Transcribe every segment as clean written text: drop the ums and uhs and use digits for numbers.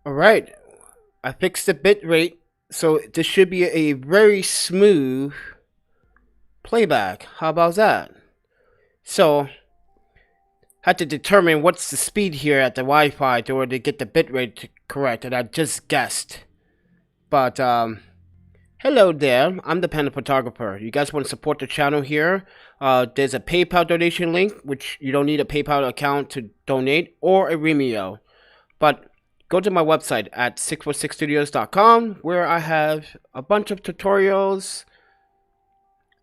Alright, I fixed the bit rate, so this should be a very smooth playback. How about that? So, had to determine what's the speed here at the Wi-Fi in order to get the bit rate correct, and I just guessed. But, hello there, I'm the Panda Photographer. You guys want to support the channel here? There's a PayPal donation link, which you don't need a PayPal account to donate, or a Vimeo. But go to my website at 646studios.com, where I have a bunch of tutorials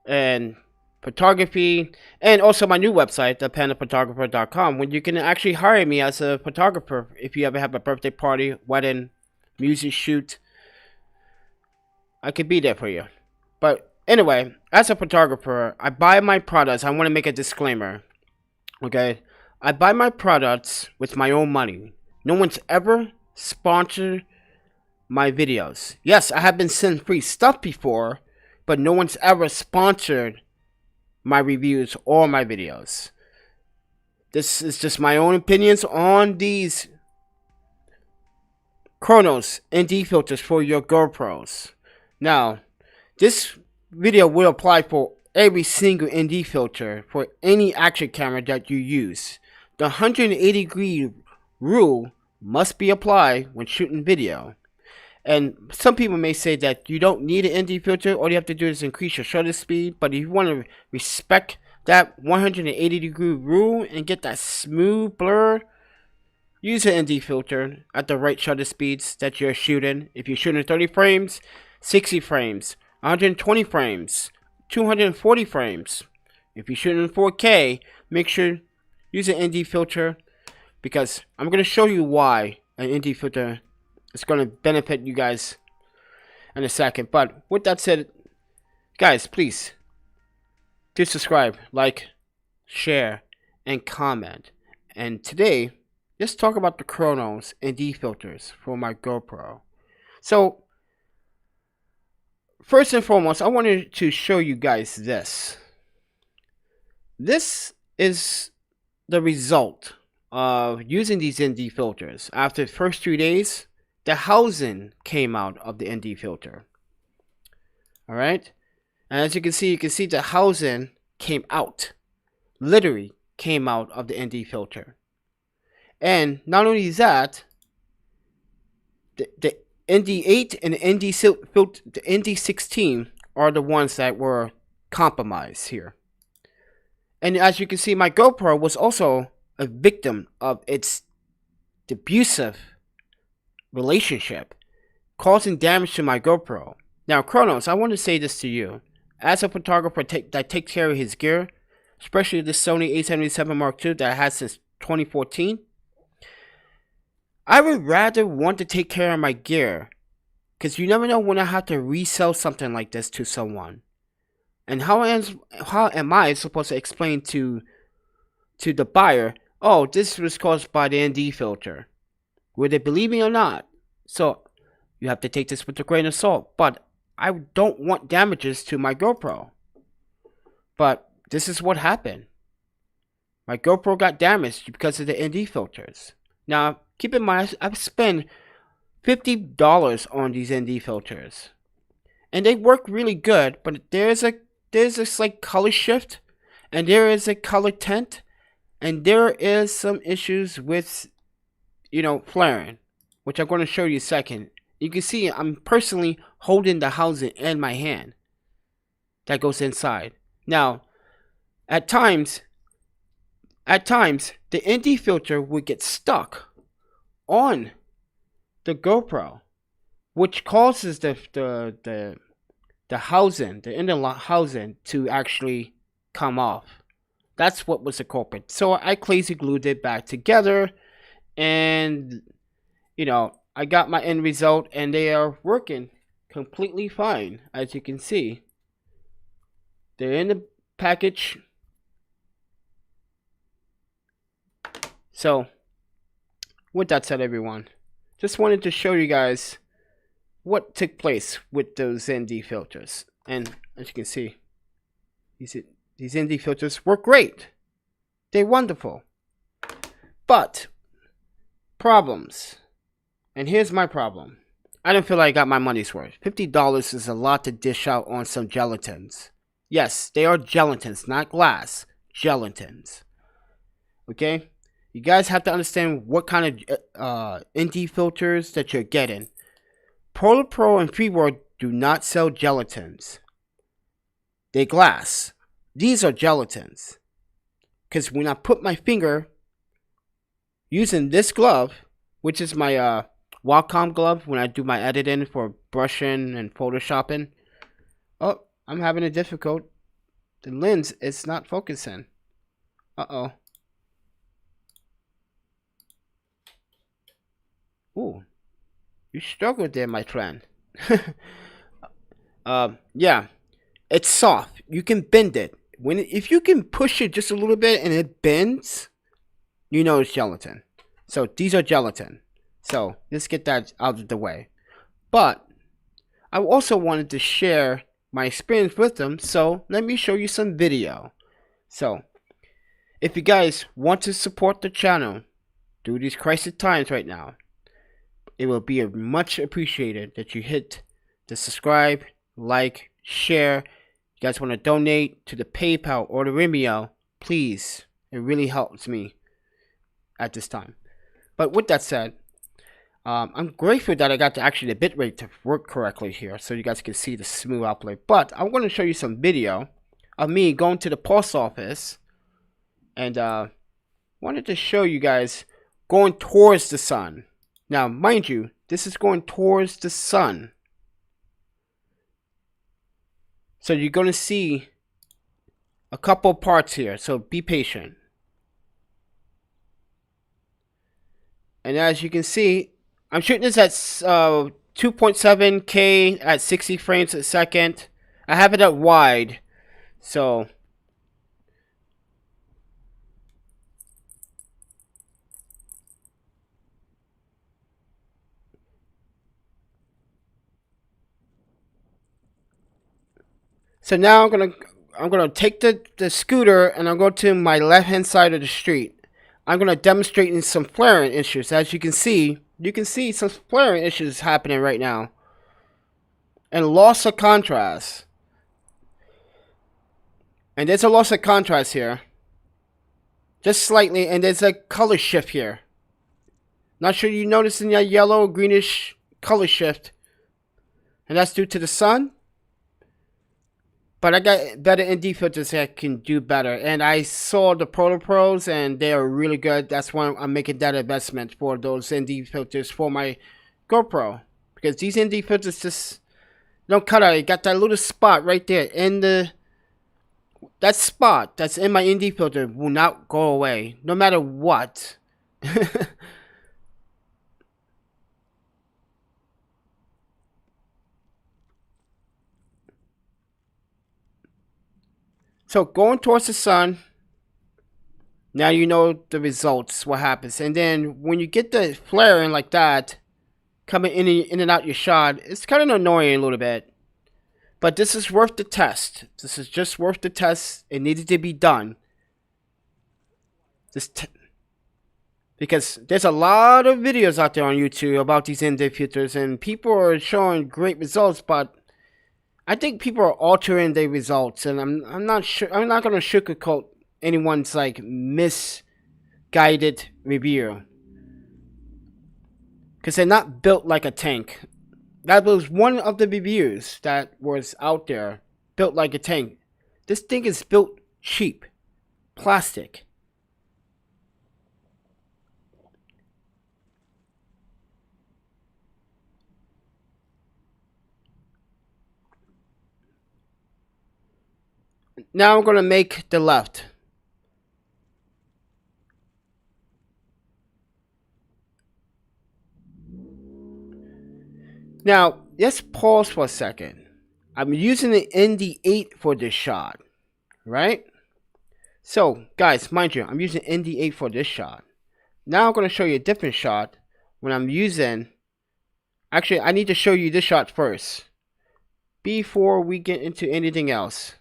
and photography, and also my new website, ThePandaPhotographer.com, where you can actually hire me as a photographer if you ever have a birthday party, wedding, music shoot. I could be there for you. But anyway, as a photographer, I buy my products. I want to make a disclaimer. Okay? I buy my products with my own money. No one's ever sponsored my videos. Yes, I have been sent free stuff before, but no one's ever sponsored my reviews or my videos. This is just my own opinions on these Chronos Nd Filters for your GoPros. Now, this video will apply for every single ND filter for any action camera that you use. The 180-degree rule must be applied when shooting video. And some people may say that you don't need an ND filter. All you have to do is increase your shutter speed. But if you want to respect that 180-degree rule and get that smooth blur, use an ND filter at the right shutter speeds that you're shooting. If you're shooting 30 frames, 60 frames, 120 frames, 240 frames. If you're shooting in 4K, make sure use an ND filter, because I'm going to show you why an ND filter is going to benefit you guys in a second. But with that said, guys, please do subscribe, like, share, and comment. And today, let's talk about the Chronos Nd Filters for my GoPro. So, first and foremost, I wanted to show you guys this. This is the result of using these ND filters. After the first 3 days, the housing came out of the ND filter. Alright? And as you can see the housing came out. Literally came out of the ND filter. And not only that, the ND8 and the ND16 are the ones that were compromised here. And as you can see, my GoPro was also a victim of its abusive relationship, causing damage to my GoPro. Now, Chronos, I want to say this to you. As a photographer that takes care of his gear, especially the Sony A77 Mark II that I had since 2014, I would rather want to take care of my gear, because you never know when I have to resell something like this to someone. And how am I supposed to explain to the buyer, oh, this was caused by the ND filter? Will they believe me or not? So, you have to take this with a grain of salt. But I don't want damages to my GoPro. But this is what happened. My GoPro got damaged because of the ND filters. Now, keep in mind, I've spent $50 on these ND filters. And they work really good, but there's this like color shift, and there is a color tint, and there is some issues with, flaring, which I'm going to show you in a second. You can see I'm personally holding the housing in my hand that goes inside. Now, at times, the ND filter would get stuck on the GoPro, which causes the housing, the inner housing, to actually come off. That's what was the culprit. So I crazy glued it back together, and I got my end result, and they are working completely fine. As you can see, they're in the package. So with that said, everyone, just wanted to show you guys what took place with those ND filters. And as you can see, these ND filters work great. They're wonderful. But problems. And here's my problem. I don't feel like I got my money's worth. $50 is a lot to dish out on some gelatins. Yes, they are gelatins, not glass. Gelatins. Okay? You guys have to understand what kind of ND filters that you're getting. Pro and Freeworld do not sell gelatins. They're glass. These are gelatins. Because when I put my finger using this glove, which is my Wacom glove when I do my editing for brushing and photoshopping. Oh, I'm having a difficult. The lens is not focusing. Uh-oh. Ooh. You struggled there, my friend. Yeah. It's soft. You can bend it. If you can push it just a little bit and it bends, you know it's gelatin. So these are gelatin. So let's get that out of the way. But I also wanted to share my experience with them, so let me show you some video. So if you guys want to support the channel through these crisis times right now, it will be much appreciated that you hit the subscribe, like, share. You guys want to donate to the PayPal or the Vimeo, please. It really helps me at this time. But with that said, I'm grateful that I got actually the bitrate to work correctly here, so you guys can see the smooth outplay. But I'm going to show you some video of me going to the post office, and wanted to show you guys going towards the sun. Now, mind you, this is going towards the sun. So you're going to see a couple parts here, so be patient. And as you can see, I'm shooting this at 2.7K at 60 frames a second. I have it at wide, so now I'm gonna take the scooter and I'll go to my left hand side of the street. I'm gonna demonstrate some flaring issues. As you can see some flaring issues happening right now, and loss of contrast. And there's a loss of contrast here, just slightly, and there's a color shift here. Not sure you noticing that yellow greenish color shift, and that's due to the sun. But I got better ND filters that can do better. And I saw the Pros and they are really good. That's why I'm making that investment for those ND filters for my GoPro. Because these ND filters just don't cut out. You got that little spot right there. And that spot that's in my ND filter will not go away. No matter what. So going towards the sun, now you know the results, what happens. And then when you get the flaring like that, coming in and out your shot, it's kind of annoying a little bit. But this is worth the test. This is just worth the test. It needed to be done. Because there's a lot of videos out there on YouTube about these ND filters, and people are showing great results, but I think people are altering their results, and I'm not sure. I'm not gonna sugarcoat anyone's like misguided review, because they're not built like a tank. That was one of the reviews that was out there, built like a tank. This thing is built cheap, plastic. Now I'm going to make the left. Now, let's pause for a second. I'm using the ND8 for this shot, right? So, guys, mind you, I'm using ND8 for this shot. Now I'm going to show you a different shot when I'm using... Actually, I need to show you this shot first, before we get into anything else.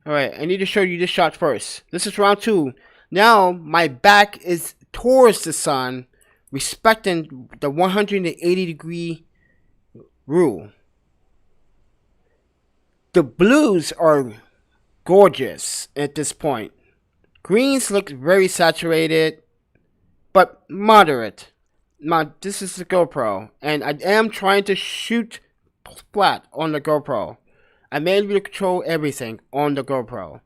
Alright, I need to show you this shot first. This is round 2. Now, my back is towards the sun respecting the 180-degree rule. The blues are gorgeous at this point. Greens look very saturated, but moderate. Now, this is the GoPro, and I am trying to shoot flat on the GoPro. I manually control everything on the GoPro.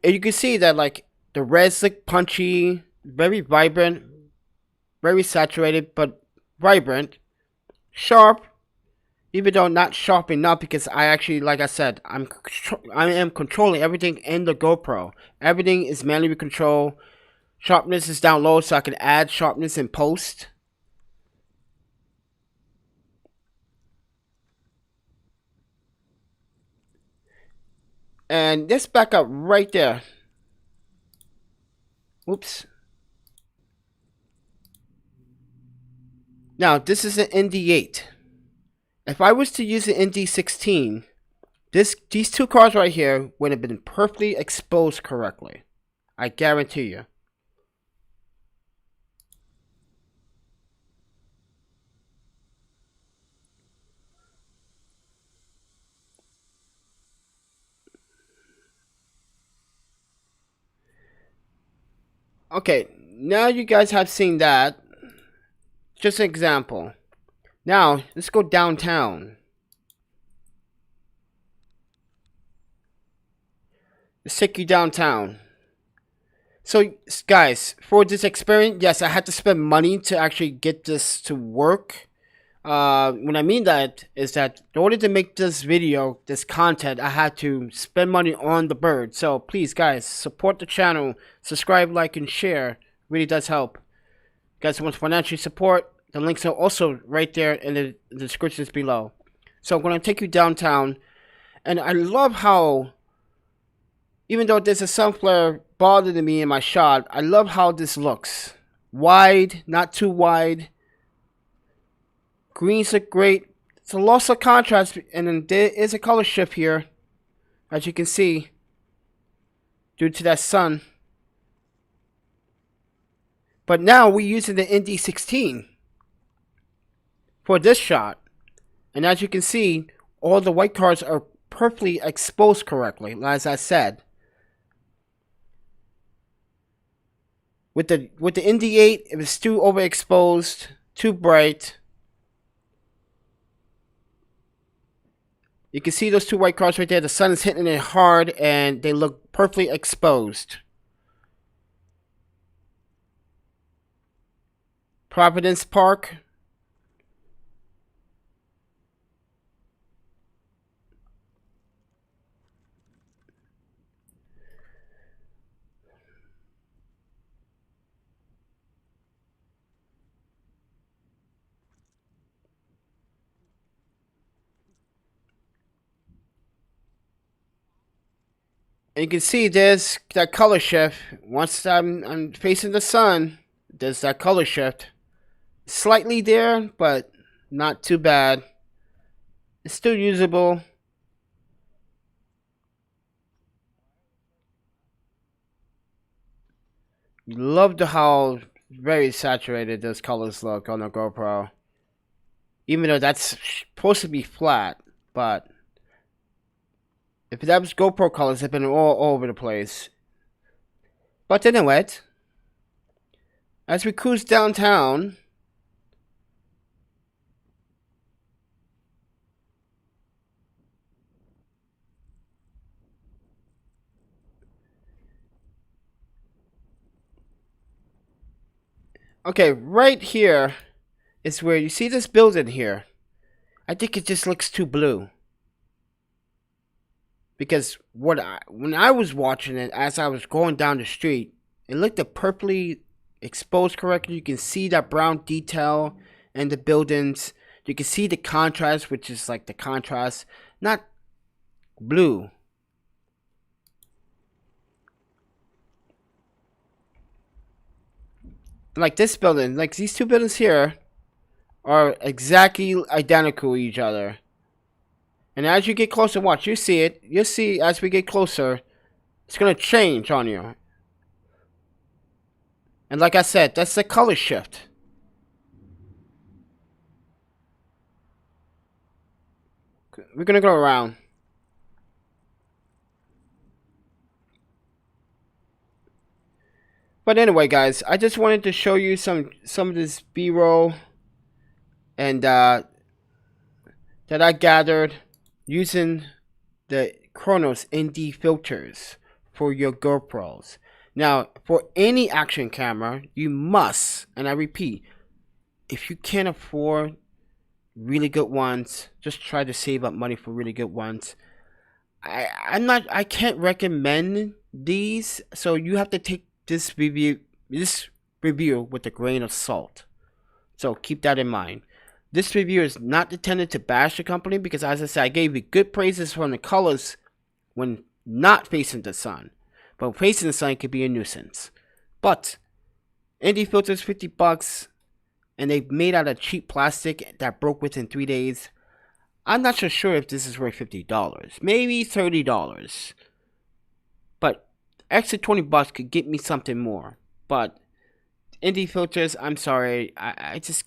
And you can see that, like, the reds look punchy, very vibrant, very saturated, but vibrant, sharp, even though not sharp enough, because I actually, like I said, I am controlling everything in the GoPro. Everything is manually controlled. Sharpness is down low, so I can add sharpness in post. And let's back up right there. Oops. Now, this is an ND8. If I was to use an ND16, these two cards right here would have been perfectly exposed correctly. I guarantee you. Okay, now you guys have seen that. Just an example. Now, let's go downtown. Let's take you downtown. So, guys, for this experiment, yes, I had to spend money to actually get this to work. What I mean that is that in order to make this video, this content, I had to spend money on the bird. So please, guys, support the channel, subscribe, like, and share. It really does help. If you guys want financial support, the links are also right there in the descriptions below. So I'm going to take you downtown, and I love how, even though there's a sun flare bothering me in my shot, I love how this looks. Wide, not too wide. Greens look great. It's a loss of contrast, and then there is a color shift here, as you can see, due to that sun. But now we're using the ND16 for this shot, and as you can see, all the white cards are perfectly exposed correctly, as I said. With the ND8, it was too overexposed, too bright. You can see those two white cards right there. The sun is hitting it hard, and they look perfectly exposed. Providence Park. And you can see there's that color shift. Once I'm facing the sun, there's that color shift. Slightly there, but not too bad. It's still usable. Love how very saturated those colors look on the GoPro. Even though that's supposed to be flat, but if that was GoPro colors, have been all over the place. But anyway, as we cruise downtown, okay, right here is where you see this building here. I think it just looks too blue. Because when I was watching it, as I was going down the street, it looked perfectly exposed correctly. You can see that brown detail in the buildings. You can see the contrast, which is like the contrast, not blue. Like this building, like these two buildings here are exactly identical to each other. And as you get closer, watch, you see it. You'll see as we get closer, It's gonna change on you. And like I said, that's the color shift. We're gonna go around. But anyway, guys, I just wanted to show you some of this B-roll and that I gathered using the Chronos Nd Filters for your GoPros. Now, for any action camera, you must, and I repeat, if you can't afford really good ones, just try to save up money for really good ones. I can't recommend these, so you have to take this review with a grain of salt. So keep that in mind. This review is not intended to bash the company because, as I said, I gave you good praises from the colors when not facing the sun. But facing the sun could be a nuisance. But Nd Filters, $50, and they made out of cheap plastic that broke within 3 days. I'm not so sure if this is worth $50. Maybe $30. But extra $20 could get me something more. But Nd Filters, I'm sorry, I just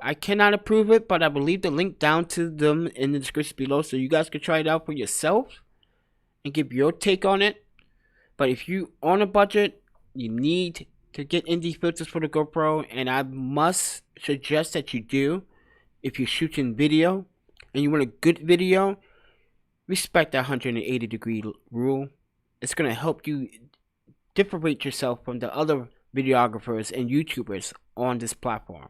I cannot approve it, but I will leave the link down to them in the description below so you guys can try it out for yourself and give your take on it. But if you on a budget, you need to get Nd Filters for the GoPro, and I must suggest that you do. If you're shooting video and you want a good video, respect that 180-degree rule. It's going to help you differentiate yourself from the other videographers and YouTubers on this platform.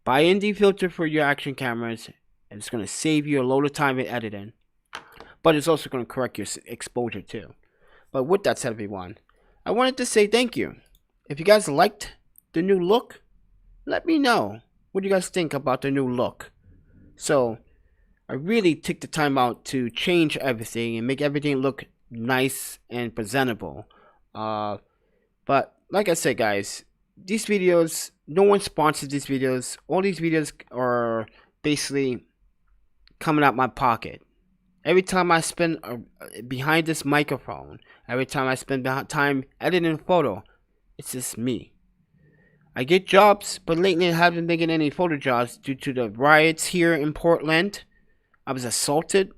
Buy Nd Filter for your action cameras, and it's going to save you a load of time in editing, but it's also going to correct your exposure too. But with that said, everyone, I wanted to say thank you. If you guys liked the new look, let me know what you guys think about the new look. So I really took the time out to change everything and make everything look nice and presentable. But like I said, guys, these videos, no one sponsors these videos. All these videos are basically coming out my pocket. Every time I spend behind this microphone, every time I spend time editing a photo, it's just me. I get jobs, but lately I haven't been getting any photo jobs due to the riots here in Portland. I was assaulted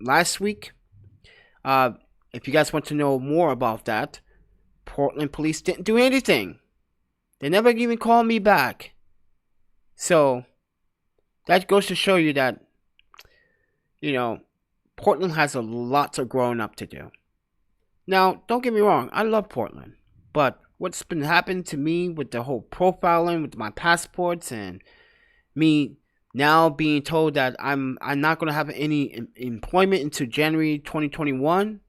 last week. If you guys want to know more about that, Portland police didn't do anything. They never even called me back. So that goes to show you that, you know, Portland has a lot of growing up to do. Now, don't get me wrong, I love Portland, but what's been happening to me with the whole profiling with my passports and me now being told that I'm not going to have any employment until January 2021.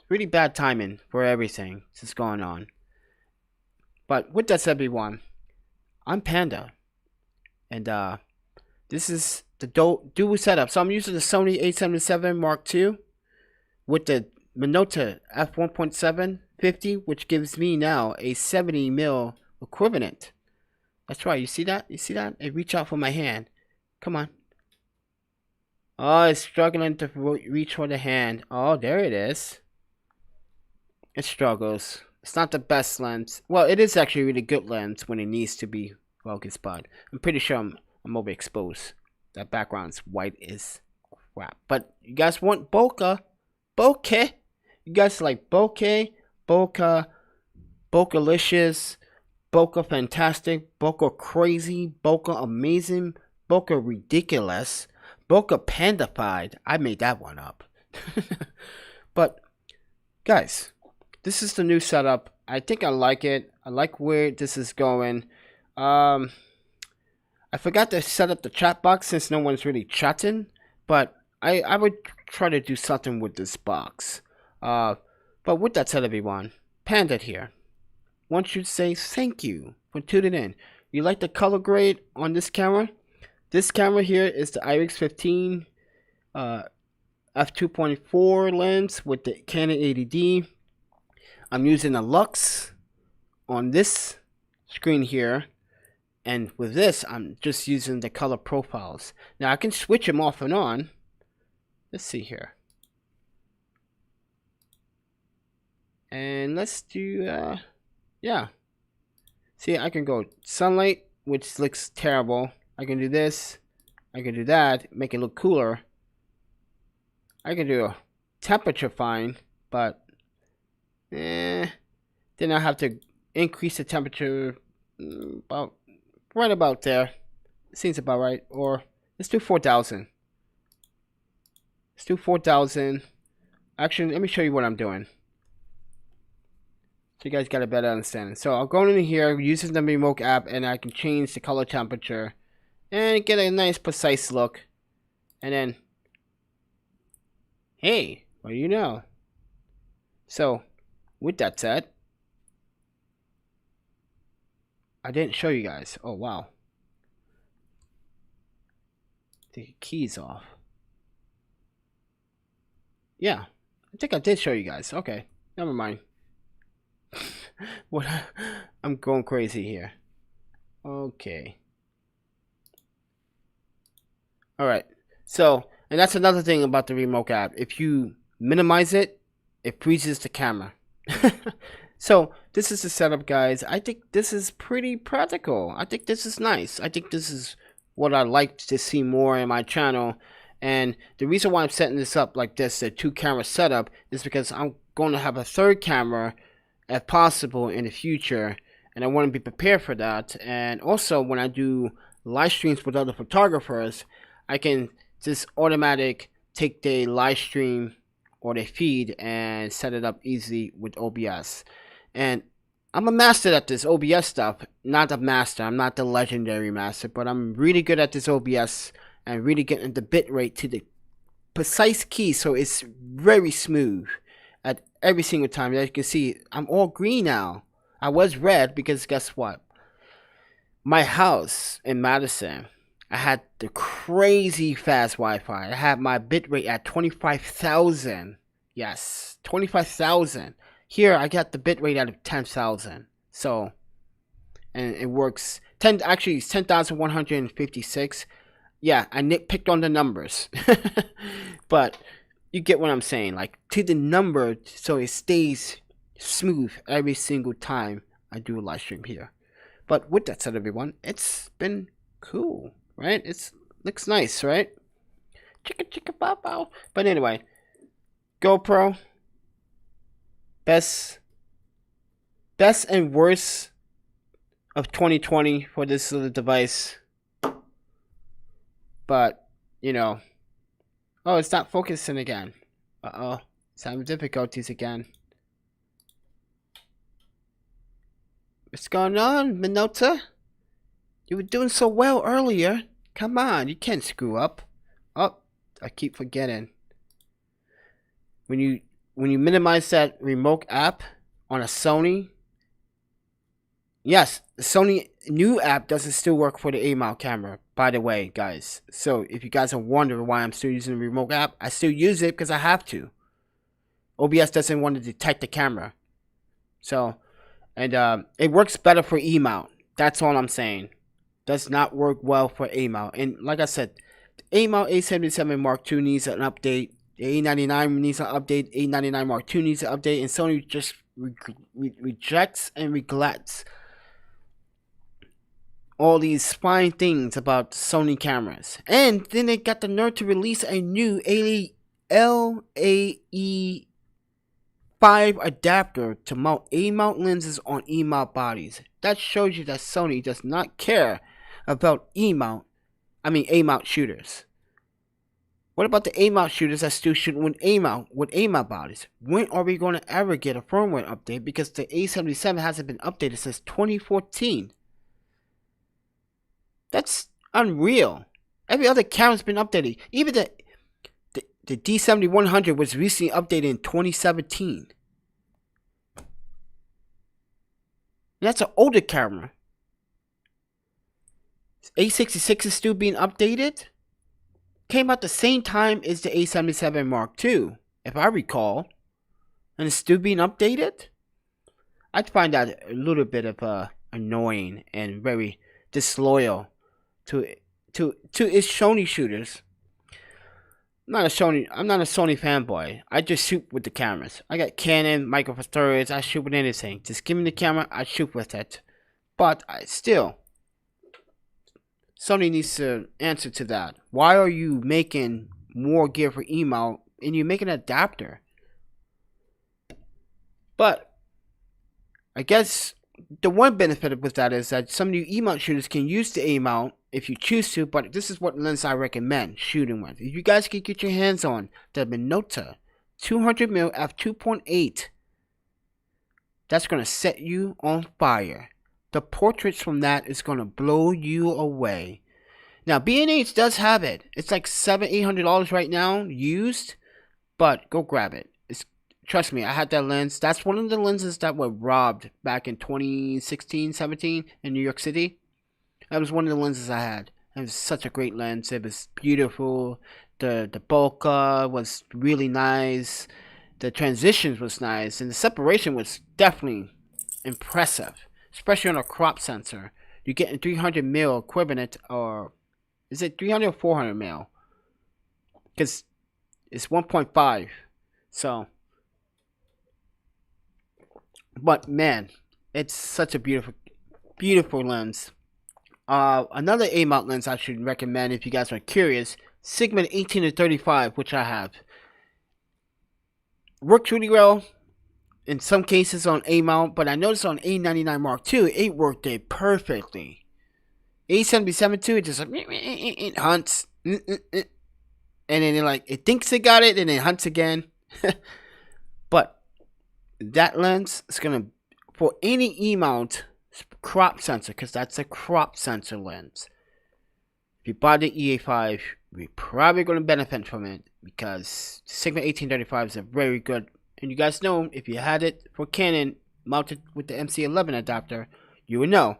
Really bad timing for everything that's going on. But with that said, everyone, I'm Panda, and this is the dual setup. So I'm using the Sony a7 Mark II with the Minolta f1.7 50, which gives me now a 70mm equivalent. That's right, you see that? You see that? It reach out for my hand. Come on. Oh, it's struggling to reach for the hand. Oh, there it is. It struggles. It's not the best lens. Well, it is actually a really good lens when it needs to be focused, but I'm pretty sure I'm overexposed. That background's white as crap. But you guys want bokeh? Bokeh? You guys like bokeh? Bokeh? Bokehlicious? Bokeh fantastic? Bokeh crazy? Bokeh amazing? Bokeh ridiculous? Bokeh pandafied? I made that one up. But, guys, this is the new setup. I think I like it. I like where this is going. I forgot to set up the chat box since no one's really chatting, but I would try to do something with this box. But with that said, everyone, Panda here. Want you to say thank you for tuning in. You like the color grade on this camera? This camera here is the IRIX 15 f2.4 lens with the Canon 80D. I'm using a Lux on this screen here, and with this I'm just using the color profiles. Now I can switch them off and on. Let's see here. And let's do, yeah. See, I can go sunlight, which looks terrible. I can do this. I can do that, make it look cooler. I can do a temperature fine, but then I have to increase the temperature about right about there. Seems about right. Or let's do 4,000. Let's do 4,000. Actually, let me show you what I'm doing, so you guys got a better understanding. So I'll go in here using the remote app, and I can change the color temperature and get a nice precise look. And then, hey, what do you know? So with that said, I didn't show you guys. Oh wow. Take the keys off. Yeah, I think I did show you guys. Okay, never mind. What? I'm going crazy here. Okay. Alright, so, and that's another thing about the remote app. If you minimize it, it freezes the camera. So, this is the setup, guys. I think this is pretty practical. I think this is nice. I think this is what I like to see more in my channel. And the reason why I'm setting this up like this, the 2-camera setup, is because I'm going to have a third camera if possible in the future. And I want to be prepared for that. And also, when I do live streams with other photographers, I can just automatic take the live stream or the feed and set it up easily with OBS. And I'm a master at this OBS stuff. Not a master, I'm not the legendary master, but I'm really good at this OBS and really getting the bitrate to the precise key, so it's very smooth at every single time. As you can see, I'm all green now. I was red because guess what? My house in Madison, I had the crazy fast Wi-Fi. I had my bitrate at 25,000. Yes, 25,000. Here I got the bitrate at 10,000. So, and it works. Actually, it's 10,156. Yeah, I nitpicked on the numbers, but you get what I'm saying. Like, to the number, so it stays smooth every single time I do a live stream here. But with that said, everyone, it's been cool, right? It looks nice, right? Chicka chicka bow bow. But anyway, GoPro, best and worst of 2020 for this little device. But, you know, oh, it's not focusing again. Uh-oh, it's having difficulties again. What's going on, Minota? You were doing so well earlier. Come on, you can't screw up. Oh, I keep forgetting. When you minimize that remote app on a Sony, yes, the Sony new app doesn't still work for the A-mount camera, by the way, guys. So if you guys are wondering why I'm still using the remote app, I still use it because I have to. OBS doesn't want to detect the camera. So, and it works better for E-mount. That's all I'm saying. Does not work well for A-mount. And like I said, the A-mount A77 Mark II needs an update. The A99 needs an update. A99 Mark II needs an update. And Sony just rejects and neglects all these fine things about Sony cameras. And then they got the nerve to release a new LAE5 adapter to mount A-mount lenses on E-mount bodies. That shows you that Sony does not care about A-mount shooters. What about the A-mount shooters that still shoot with A-mount bodies? When are we going to ever get a firmware update? Because the A77 hasn't been updated since 2014. That's unreal. Every other camera's been updated. Even the D7100 was recently updated in 2017. And that's an older camera. A66 is still being updated. Came out the same time as the A77 Mark II, if I recall. And it's still being updated? I find that a little bit of annoying and very disloyal to its Sony shooters. I'm not a Sony fanboy. I just shoot with the cameras. I got Canon, Micro Four Thirds. I shoot with anything. Just give me the camera, I shoot with it. But still, Sony needs to answer to that. Why are you making more gear for email and you make an adapter? But I guess the one benefit with that is that some new E-mount shooters can use the A-mount if you choose to, but this is what lens I recommend shooting with. If you guys can get your hands on the Minolta 200mm f2.8, that's going to set you on fire. The portraits from that is going to blow you away. Now, B&H does have it. It's like $700-800 right now, used, but go grab it. Trust me, I had that lens. That's one of the lenses that were robbed back in 2016-17 in New York City. That was one of the lenses I had. It was such a great lens. It was beautiful. The bokeh was really nice. The transitions was nice. And the separation was definitely impressive. Especially on a crop sensor. You're getting 300mm equivalent, or is it 300 or 400 mil? Because it's 1.5. So... but man, it's such a beautiful lens. Another A-mount lens I should recommend if you guys are curious, Sigma 18-35, which I have. Works really well in some cases on A-mount, but I noticed on A99 Mark II, it worked it perfectly. A77 II, it just like, it hunts, and then it thinks it got it, and it hunts again. But that lens is gonna, for any E-mount crop sensor, because that's a crop sensor lens. If you buy the EA5, you're probably gonna benefit from it, because Sigma 18-35 is a very good. And you guys know, if you had it for Canon mounted with the MC11 adapter, you would know.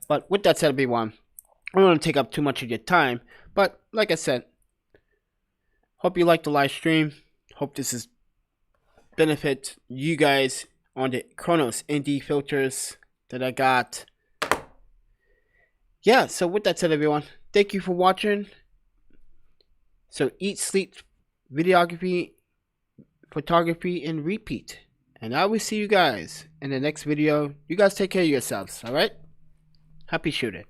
But with that said, everyone, I don't want to take up too much of your time. But like I said, hope you liked the live stream. Hope this is benefit you guys on the Chronos Nd Filters that I got. Yeah, so with that said, everyone, thank you for watching. So eat, sleep, videography, photography, and repeat. And I will see you guys in the next video. You guys take care of yourselves, alright? Happy shooting.